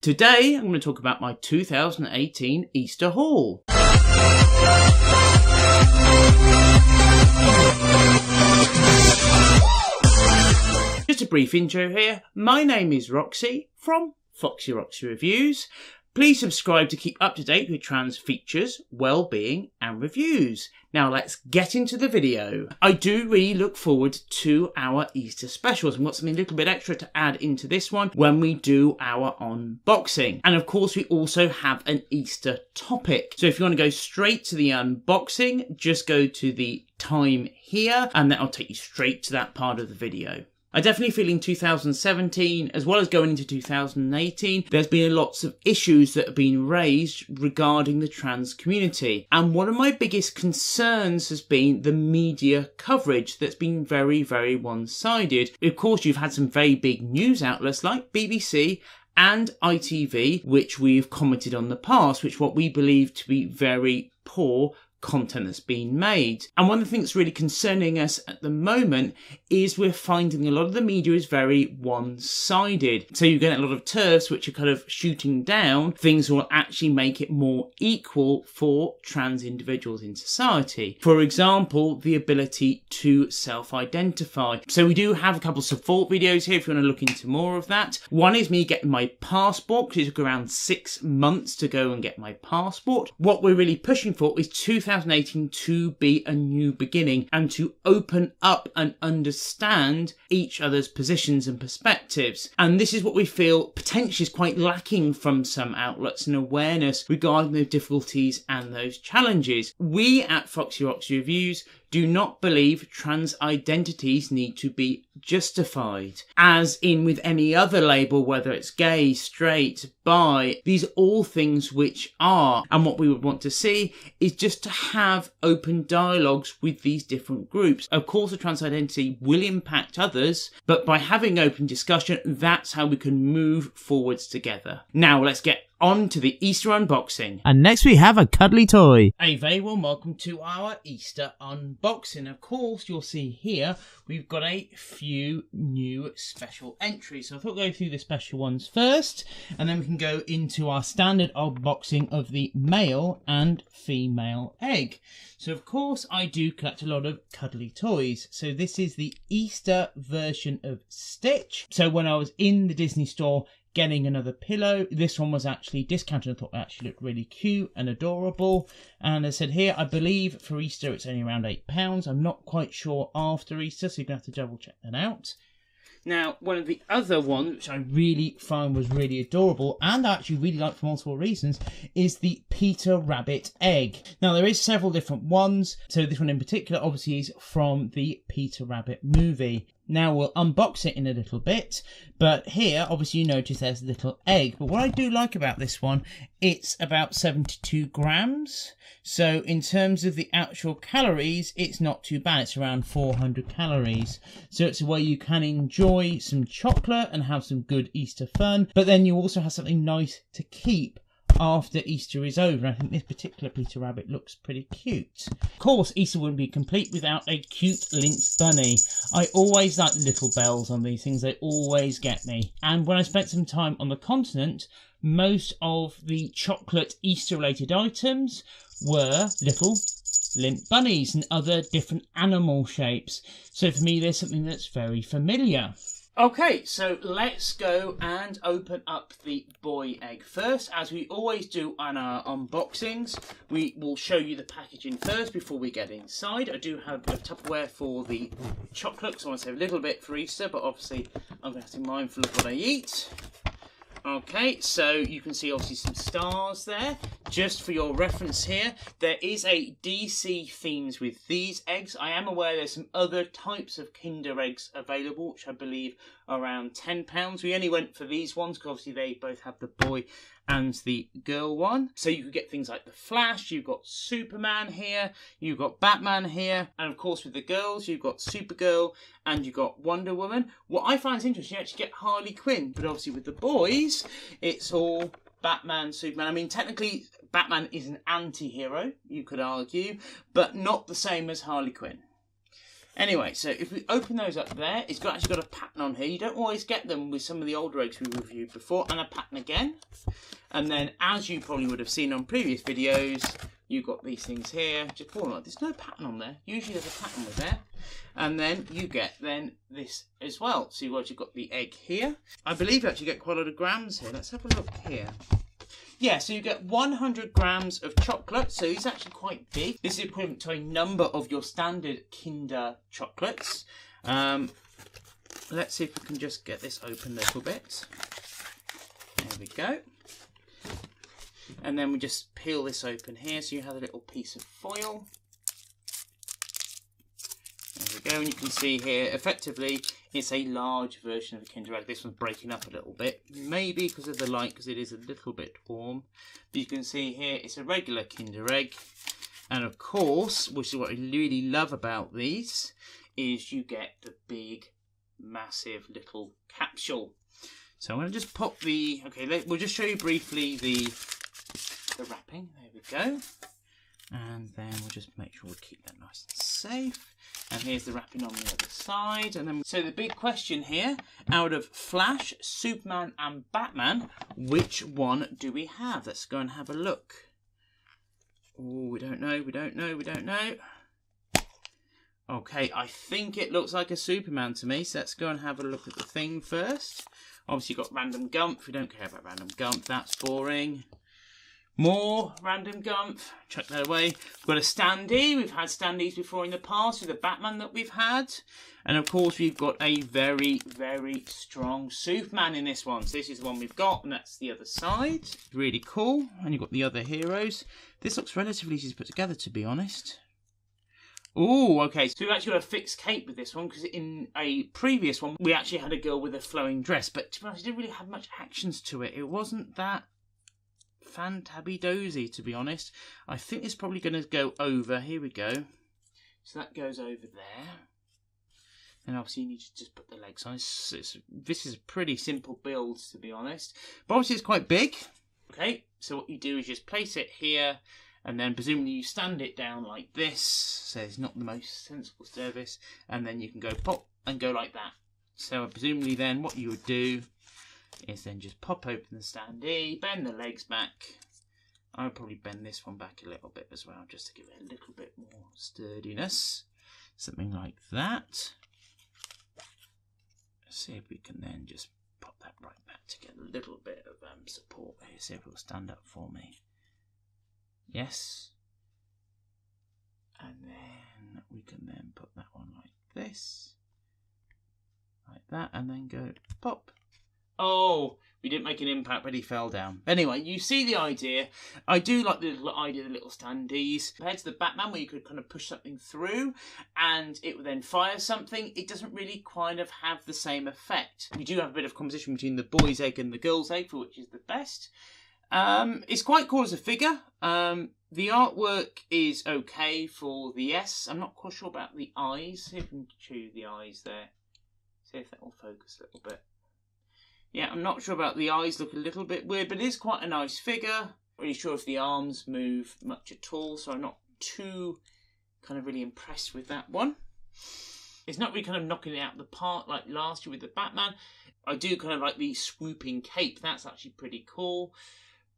Today, I'm going to talk about my 2018 Easter haul. Just a brief intro here. My name is Roxy from foxyroxyreviews. Please subscribe to keep up to date with trans features, well-being and reviews. Now let's get into the video. I do really look forward to our Easter specials and got something a little bit extra to add into this one when we do our unboxing. And of course we also have an Easter topic. So if you want to go straight to the unboxing, just go to the time here and that'll take you straight to that part of the video. I definitely feel in 2017, as well as going into 2018, there's been lots of issues that have been raised regarding the trans community. And one of my biggest concerns has been the media coverage that's been very, very one-sided. Of course, you've had some very big news outlets like BBC and ITV, which we've commented on in the past, which what we believe to be very poor content that's been made. And one of the things that's really concerning us at the moment is we're finding a lot of the media is very one-sided. So you get a lot of TERFs which are kind of shooting down things that will actually make it more equal for trans individuals in society. For example, the ability to self-identify. So we do have a couple of support videos here if you want to look into more of that. One is me getting my passport, because it took around 6 months to go and get my passport. What we're really pushing for is 2018 to be a new beginning and to open up and understand each other's positions and perspectives. And this is what we feel potentially is quite lacking from some outlets, and awareness regarding the difficulties and those challenges. We at foxyroxyreviews do not believe trans identities need to be justified. As in with any other label, whether it's gay, straight, bi, these are all things which are. And what we would want to see is just to have open dialogues with these different groups. Of course, a trans identity will impact others, but by having open discussion, that's how we can move forwards together. Now, let's get on to the Easter unboxing. And next we have a cuddly toy. A very warm welcome to our Easter unboxing. Of course, you'll see here we've got a few new special entries. So I thought we'd go through the special ones first, and then we can go into our standard unboxing of the male and female egg. So of course I do collect a lot of cuddly toys. So this is the Easter version of Stitch. So when I was in the Disney store getting another pillow, this one was actually discounted. I thought it actually looked really cute and adorable. And as I said here, I believe for Easter it's only around £8. I'm not quite sure after Easter, so you're going to have to double check that out. Now, one of the other ones, which I really find was really adorable, and I actually really like for multiple reasons, is the Peter Rabbit egg. Now, there is several different ones. So this one in particular, obviously, is from the Peter Rabbit movie. Now, we'll unbox it in a little bit, but here, obviously, you notice there's a little egg. But what I do like about this one, it's about 72 grams. So in terms of the actual calories, it's not too bad. It's around 400 calories. So it's a way you can enjoy some chocolate and have some good Easter fun, but then you also have something nice to keep after Easter is over. I think this particular Peter Rabbit looks pretty cute. Of course, Easter wouldn't be complete without a cute linked bunny. I always like the little bells on these things. They always get me. And when I spent some time on the continent, most of the chocolate Easter related items were little limp bunnies and other different animal shapes. So for me, there's something that's very familiar. Okay, so let's go and open up the boy egg first. As we always do on our unboxings, we will show you the packaging first before we get inside. I do have a bit of Tupperware for the chocolate, so I want to save a little bit for Easter, but obviously I'm going to have to be mindful of what I eat. Okay, so you can see obviously some stars there. Just for your reference here, there is a DC themes with these eggs. I am aware there's some other types of Kinder eggs available, which I believe are around £10. We only went for these ones because obviously they both have the boy and the girl one. So you could get things like the Flash, you've got Superman here, you've got Batman here, and of course with the girls you've got Supergirl and you've got Wonder Woman. What I find is interesting, you actually get Harley Quinn, but obviously with the boys it's all Batman, Superman. I mean, technically Batman is an anti-hero, you could argue, but not the same as Harley Quinn. Anyway, so if we open those up there, it's actually got a pattern on here. You don't always get them with some of the older eggs we reviewed before, and a pattern again. And then, as you probably would have seen on previous videos, you've got these things here. Just pull them up. There's no pattern on there. Usually there's a pattern with there. And then you get this as well. So you've got the egg here. I believe you actually get quite a lot of grams here. Let's have a look here. Yeah, so you get 100 grams of chocolate, so it's actually quite big. This is equivalent to a number of your standard Kinder chocolates. Let's see if we can just get this open a little bit. There we go. And then we just peel this open here, so you have a little piece of foil. There we go, and you can see here, effectively, it's a large version of the Kinder Egg. This one's breaking up a little bit, maybe because of the light, because it is a little bit warm. But you can see here, it's a regular Kinder Egg. And of course, which is what I really love about these, is you get the big, massive little capsule. So I'm going to just pop the... Okay, we'll just show you briefly the wrapping. There we go. And then we'll just make sure we keep that nice and safe. And here's the wrapping on the other side. And then, so the big question here, out of Flash, Superman and Batman, which one do we have? Let's go and have a look. Oh, we don't know. Okay, I think it looks like a Superman to me. So let's go and have a look at the thing first. Obviously you've got random Gumph. We don't care about random Gumph. That's boring. More random Gumph, chuck that away. We've got a standee. We've had standees before in the past with the Batman that we've had. And of course we've got a very, very strong Superman in this one. So this is the one we've got, and that's the other side. Really cool. And you've got the other heroes. This looks relatively easy to put together, to be honest. Oh, okay. So we've actually got a fixed cape with this one, because in a previous one we actually had a girl with a flowing dress. But to be honest, it didn't really have much actions to it. It wasn't that fantabby-dozy, to be honest. I think it's probably going to go over. Here we go. So that goes over there. And obviously you need to just put the legs on. This is a pretty simple build, to be honest. But obviously it's quite big. Okay, so what you do is just place it here, and then presumably you stand it down like this. So it's not the most sensible service. And then you can go pop and go like that. So presumably then what you would do is then just pop open the standee, bend the legs back. I would probably bend this one back a little bit as well, just to give it a little bit more sturdiness. Something like that. Let's see if we can then just pop that right back to get a little bit of support here. See if it will stand up for me. Yes. And then we can then put that one like this. Like that, and then go pop. Oh, we didn't make an impact, but he fell down. Anyway, you see the idea. I do like the little idea of the little standees. Compared to the Batman, where you could kind of push something through and it would then fire something, it doesn't really kind of have the same effect. We do have a bit of competition between the boy's egg and the girl's egg, for which is the best. It's quite cool as a figure. The artwork is okay for the S. I'm not quite sure about the eyes. See if we can choose the eyes there. See if that will focus a little bit. Yeah, I'm not sure about the eyes, look a little bit weird, but it is quite a nice figure. Not really sure if the arms move much at all, so I'm not too kind of really impressed with that one. It's not really kind of knocking it out of the park like last year with the Batman. I do kind of like the swooping cape, that's actually pretty cool.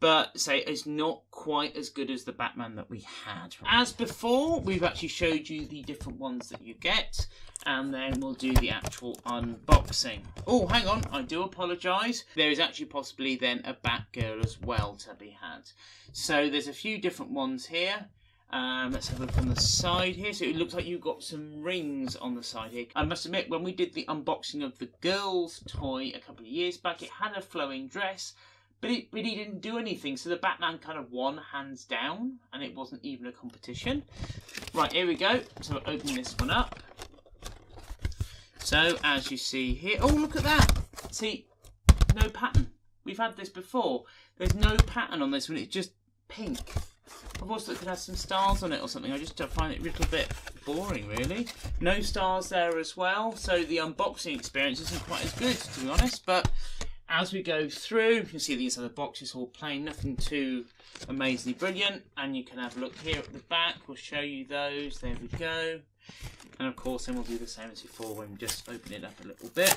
But say it's not quite as good as the Batman that we had. As before, we've actually showed you the different ones that you get, and then we'll do the actual unboxing. Oh, hang on, I do apologise. There is actually possibly then a Batgirl as well to be had. So there's a few different ones here. Let's have a look on the side here. So it looks like you've got some rings on the side here. I must admit, when we did the unboxing of the girl's toy a couple of years back, it had a flowing dress, but it really didn't do anything. So the Batman kind of won hands down, and it wasn't even a competition. Right, here we go. So we'll open this one up. So as you see here, oh, look at that. See, no pattern. We've had this before. There's no pattern on this one. It's just pink. I've also thought it could have some stars on it or something. I just find it a little bit boring, really. No stars there as well. So the unboxing experience isn't quite as good, to be honest. But as we go through, you can see the inside of the box is all plain. Nothing too amazingly brilliant. And you can have a look here at the back. We'll show you those. There we go. And of course then we'll do the same as before when we just open it up a little bit.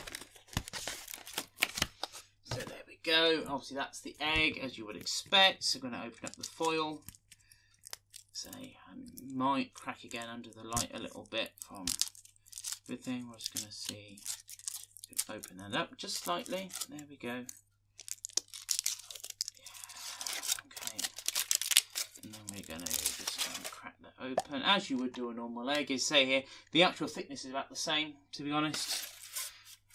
So there we go. Obviously that's the egg as you would expect. So I'm going to open up the foil. So I might crack again under the light a little bit from everything. We're just going to see. Open that up just slightly. There we go. Okay. And then we're going to just crack that open as you would do a normal egg. As say here, the actual thickness is about the same, to be honest.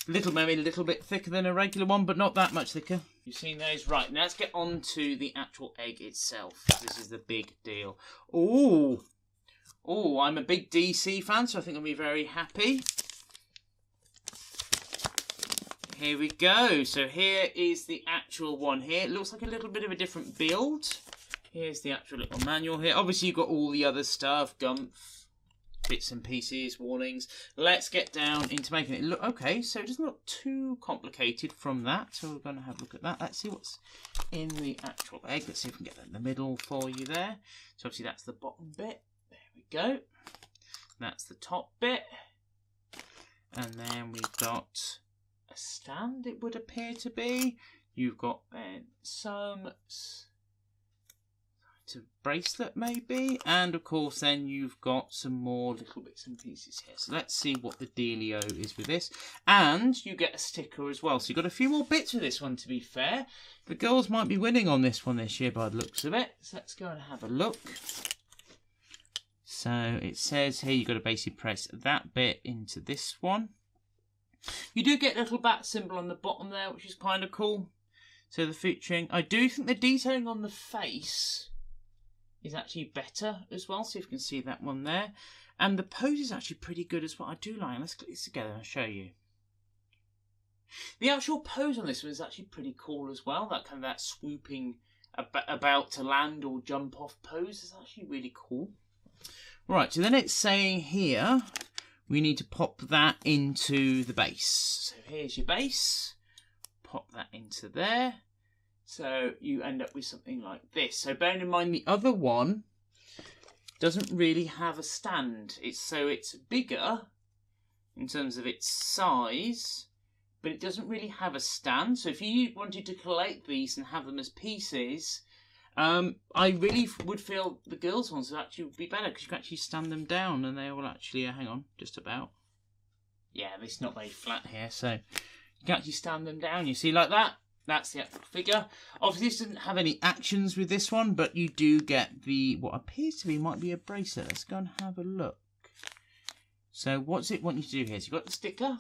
Maybe a little bit thicker than a regular one, but not that much thicker. You've seen those? Right, now let's get on to the actual egg itself. This is the big deal. Ooh, I'm a big DC fan, so I think I'll be very happy. Here we go. So here is the actual one here. It looks like a little bit of a different build. Here's the actual little manual here. Obviously you've got all the other stuff, gumph, bits and pieces, warnings. Let's get down into making it look okay. So it doesn't look too complicated from that. So we're going to have a look at that. Let's see what's in the actual egg. Let's see if we can get that in the middle for you there. So obviously that's the bottom bit. There we go. That's the top bit. And then we've got a stand, it would appear to be. You've got then some bracelet maybe, and of course then you've got some more little bits and pieces here. So let's see what the dealio is with this. And you get a sticker as well. So you've got a few more bits with this one, to be fair. The girls might be winning on this one this year by the looks of it. So let's go and have a look. So it says here you've got to basically press that bit into this one. You do get a little bat symbol on the bottom there, which is kind of cool. So the featuring, I do think the detailing on the face is actually better as well. So if you can see that one there. And the pose is actually pretty good as well. I do like it. Let's click this together and I'll show you. The actual pose on this one is actually pretty cool as well. That kind of that swooping about to land or jump off pose is actually really cool. Right, so then it's saying here, we need to pop that into the base. So here's your base. Pop that into there. So you end up with something like this. So bearing in mind the other one doesn't really have a stand. It's bigger in terms of its size, but it doesn't really have a stand. So if you wanted to collect these and have them as pieces, I really would feel the girls' ones would actually be better because you can actually stand them down and they will actually, hang on, just about. Yeah, it's not very flat here, so you can actually stand them down. You see, like that. That's the actual figure. Obviously, this doesn't have any actions with this one, but you do get the, what appears to be, might be a bracelet. Let's go and have a look. So what's it want you to do here? So you've got the sticker,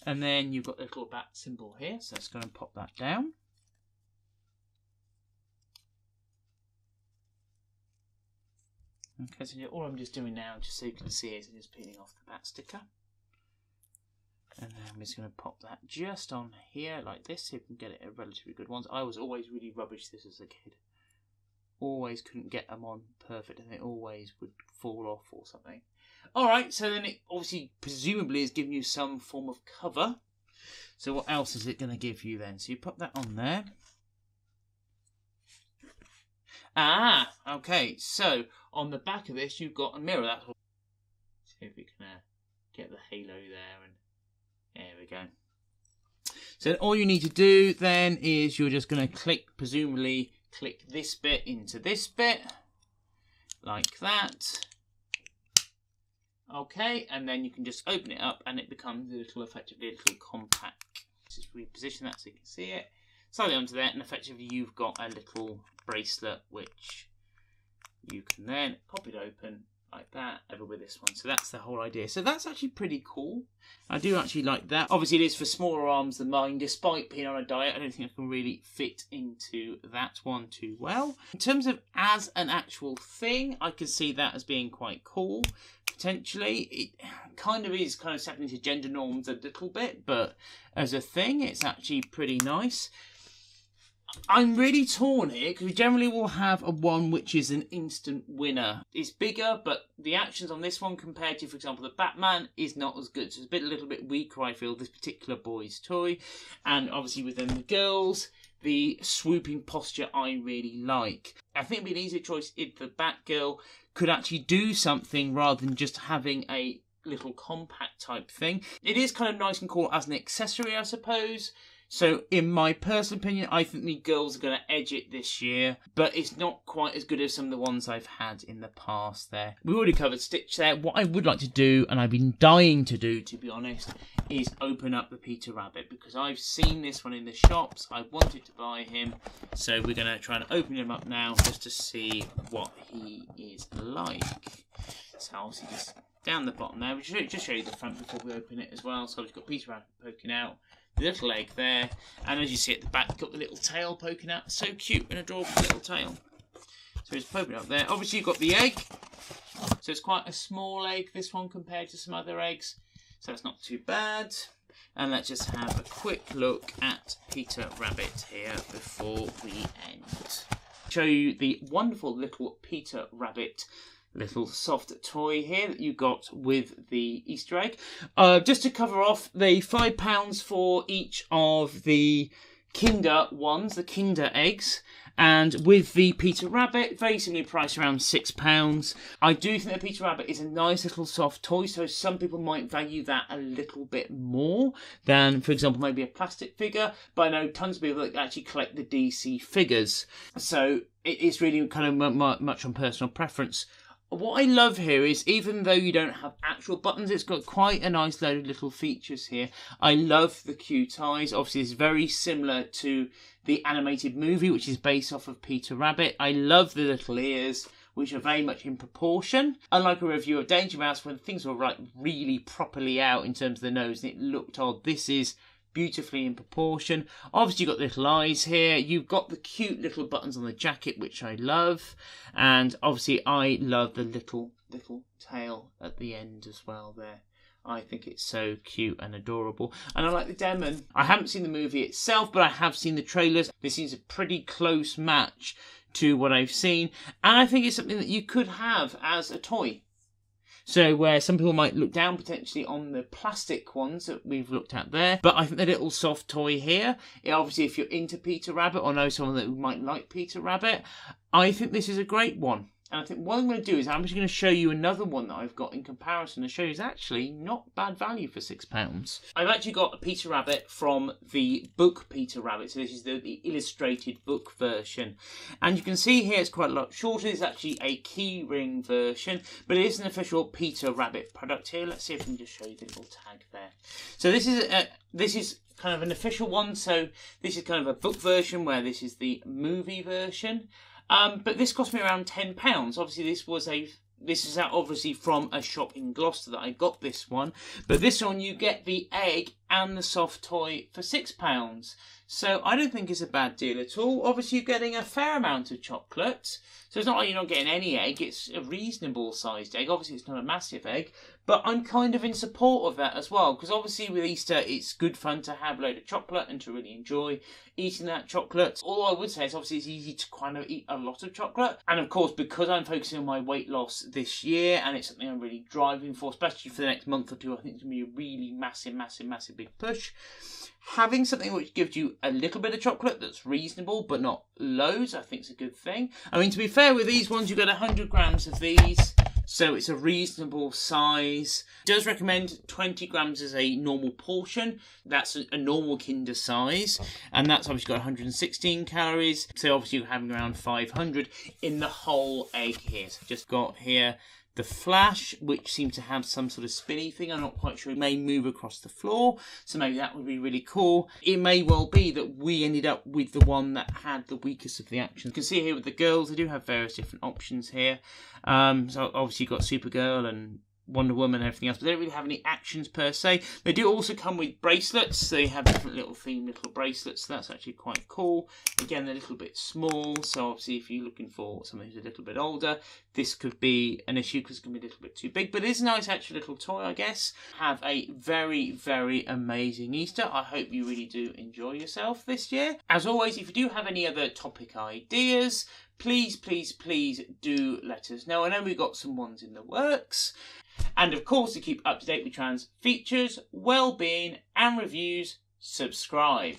and then you've got the little bat symbol here. So let's go and pop that down. Okay, so all I'm just doing now, just so you can see, is I'm just peeling off the bat sticker. And then I'm just going to pop that just on here like this, so you can get it a relatively good ones. I was always really rubbish this as a kid. Always couldn't get them on perfect, and it always would fall off or something. Alright, so then it obviously, presumably, is giving you some form of cover. So what else is it going to give you then? So you put that on there. Ah, okay, so on the back of this you've got a mirror. That's what... See if we can get the halo there, and there we go. So all you need to do then is you're just going to presumably click this bit into this bit, like that. Okay, and then you can just open it up and it becomes effectively a little compact. Just reposition that so you can see it. Slide it onto there, and effectively you've got a little bracelet which you can then pop it open like that over with this one. So that's the whole idea. So that's actually pretty cool. I do actually like that. Obviously it is for smaller arms than mine. Despite being on a diet, I don't think I can really fit into that one too well. In terms of as an actual thing, I can see that as being quite cool. Potentially, it kind of stepping into gender norms a little bit, but as a thing, it's actually pretty nice. I'm really torn here because we generally will have a one which is an instant winner. It's bigger, but the actions on this one compared to, for example, the Batman is not as good. So it's a little bit weaker, I feel, this particular boy's toy. And obviously within the girls, the swooping posture I really like. I think it'd be an easier choice if the Batgirl could actually do something rather than just having a little compact type thing. It is kind of nice and cool as an accessory, I suppose. So in my personal opinion, I think the girls are going to edge it this year, but it's not quite as good as some of the ones I've had in the past there. We already covered Stitch there. What I would like to do, and I've been dying to do, to be honest, is open up the Peter Rabbit, because I've seen this one in the shops. I wanted to buy him, so we're going to try and open him up now just to see what he is like. So obviously just down the bottom there, we'll just show you the front before we open it as well. So we've got Peter Rabbit poking out, the little egg there, and as you see at the back, got the little tail poking out. So cute and adorable little tail. So it's poking up there. Obviously you've got the egg, so it's quite a small egg, this one, compared to some other eggs, so it's not too bad. And let's just have a quick look at Peter Rabbit here before we end. Show you the wonderful little Peter Rabbit little soft toy here that you got with the Easter egg. Just to cover off, the £5 for each of the Kinder ones, the Kinder eggs, and with the Peter Rabbit, very similarly priced, around £6. I do think the Peter Rabbit is a nice little soft toy, so some people might value that a little bit more than, for example, maybe a plastic figure, but I know tons of people that actually collect the DC figures, so it is really kind of much on personal preference. What I love here is, even though you don't have actual buttons, it's got quite a nice load of little features here. I love the cute eyes. Obviously, it's very similar to the animated movie, which is based off of Peter Rabbit. I love the little ears, which are very much in proportion. Unlike a review of Danger Mouse, when things were like really properly out in terms of the nose and it looked odd, this is beautifully in proportion. Obviously you've got little eyes here, you've got the cute little buttons on the jacket, which I love, and obviously I love the little tail at the end as well there. I think it's so cute and adorable, and I like the demon. I haven't seen the movie itself, but I have seen the trailers. This seems a pretty close match to what I've seen, and I think it's something that you could have as a toy. So where some people might look down potentially on the plastic ones that we've looked at there, but I think the little soft toy here, obviously if you're into Peter Rabbit or know someone that might like Peter Rabbit, I think this is a great one. And I think what I'm going to do is I'm just going to show you another one that I've got in comparison to show you is actually not bad value for £6. I've actually got a Peter Rabbit from the book Peter Rabbit. So this is the illustrated book version. And you can see here it's quite a lot shorter. It's actually a key ring version, but it is an official Peter Rabbit product here. Let's see if we can just show you the little tag there. So this is kind of an official one. So this is kind of a book version where this is the movie version. But this cost me around £10. Obviously, this is obviously from a shop in Gloucester that I got this one. But this one, you get the egg and the soft toy for £6. So I don't think it's a bad deal at all. Obviously, you're getting a fair amount of chocolate. So it's not like you're not getting any egg. It's a reasonable sized egg. Obviously, it's not a massive egg. But I'm kind of in support of that as well. Because obviously with Easter, it's good fun to have a load of chocolate and to really enjoy eating that chocolate. All I would say is obviously it's easy to kind of eat a lot of chocolate. And of course, because I'm focusing on my weight loss this year, and it's something I'm really driving for, especially for the next month or two, I think it's going to be a really massive big push. Having something which gives you a little bit of chocolate that's reasonable, but not loads, I think is a good thing. I mean, to be fair, with these ones, you get 100 grams of these. So it's a reasonable size. It does recommend 20 grams as a normal portion. That's a normal Kinder size. And that's obviously got 116 calories. So obviously you're having around 500 in the whole egg here. So I've just got here the flash, which seems to have some sort of spinny thing. I'm not quite sure. It may move across the floor, so maybe that would be really cool. It may well be that we ended up with the one that had the weakest of the actions. You can see here with the girls, they do have various different options here. So obviously you've got Supergirl and Wonder Woman and everything else, but they don't really have any actions per se. They do also come with bracelets, so they have different little themed little bracelets, so that's actually quite cool. Again, they're a little bit small, so obviously if you're looking for something who's a little bit older, this could be an issue because it's going to be a little bit too big, but it is a nice actual little toy, I guess. Have a very amazing Easter. I hope you really do enjoy yourself this year. As always, if you do have any other topic ideas, please do let us know. I know we've got some ones in the works. And of course, to keep up to date with trans features, well-being and reviews, subscribe.